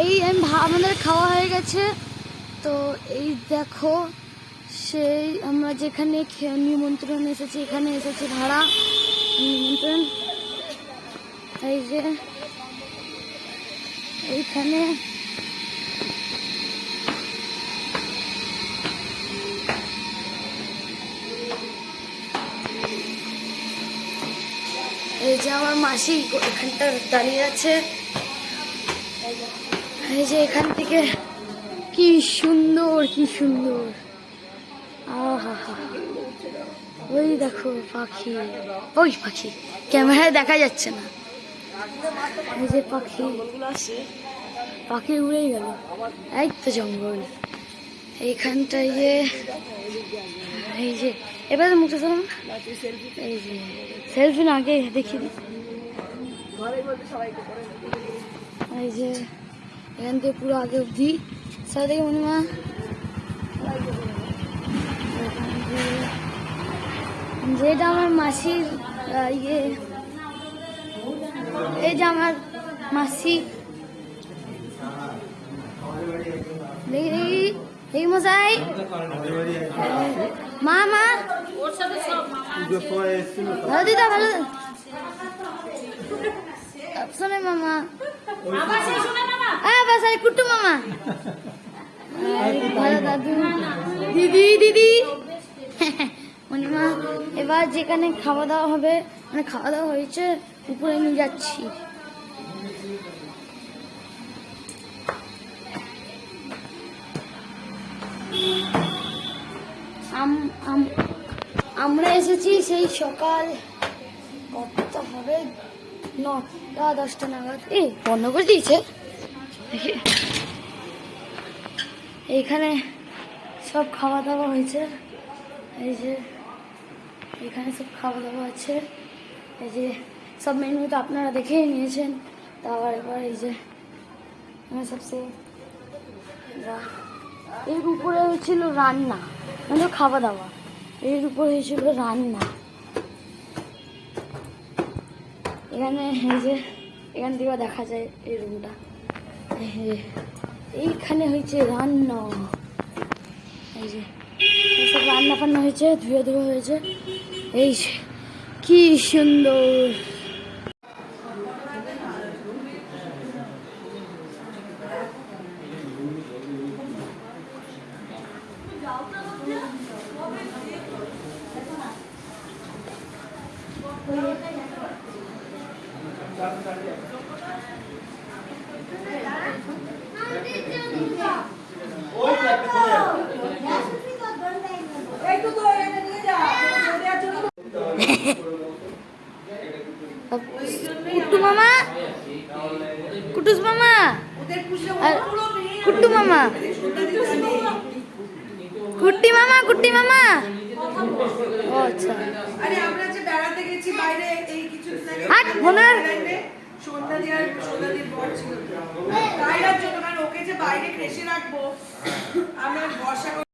এই আমাদের খাওয়া হয়ে গেছে। তো এই দেখো, সেই আমরা যেখানে নিমন্ত্রণ এসেছি, এখানে এসেছি ভাড়া নিমন্ত্রণ। এই যে এইখানে এই যে আমার মাসি এখানটা দাঁড়িয়ে আছে। এই যে এখান থেকে কি সুন্দর, কি সুন্দর, আহা হা। ওই দেখো পাখি, ওই পাখি ক্যামেরায় দেখা যাচ্ছে না। এই যে পাখি, পাখি উড়েই গেল। এই তো জঙ্গল এইখানটায়। এই যে এবার মুখটা সরান। এই যে সেলফি না, আগে দেখি। এই যে এখান থেকে পুরো আগে অবধি সবাই দেখে মনিমা। যেটা আমার মাসির ইয়ে, এই যে আমার মাসি, দেখি দেখি দেখি মশাই, মা মা ভালো দিদা, ভালো শোনে মামা, বাসায় কুট্টু মামা, ভালো দাদু, দিদি দিদি মনিমা। এবার যেখানে খাওয়া দাওয়া হবে, মানে খাওয়া দাওয়া হয়েছে, উপরে নিয়ে যাচ্ছি। আমরা এসেছি সেই সকাল কতটা হবে, 9টা 10টা নাগাদ। বন্ধ করে দিয়েছে। এইখানে সব খাওয়া দাওয়া হয়েছে। এই যে এখানে সব খাওয়া দাওয়া আছে। এই যে সব মেনু তো আপনারা দেখেই নিয়েছেন। তারপর এবার এই যে সবসে এর উপরে হয়েছিল রান্না, মানে খাওয়া দাওয়া, এর উপরে হয়েছিল রান্না। এখানে এই যে এখান থেকে দেখা যায় এই রুমটা। এইখানে হয়েছে রান্না। এই যে সব রান্না ফান্না হয়েছে, ধুয়ে ধুয়ে হয়েছে। এই যে কি সুন্দর। কুট্টু মামা, কুটুস মামা, কুট্টু মামা, কুট্টি মামা, কুট্টি মামা। ও আচ্ছা, আরে আমরা যে বেড়াতে গেছি বাইরে এই কিছু হাট মনার সন্ধ্যা দিয়ে বর ছিল তাইরার জন্য, কারণ ওকে যে বাইরে ক্রেশে রাখবো আমরা ভরসা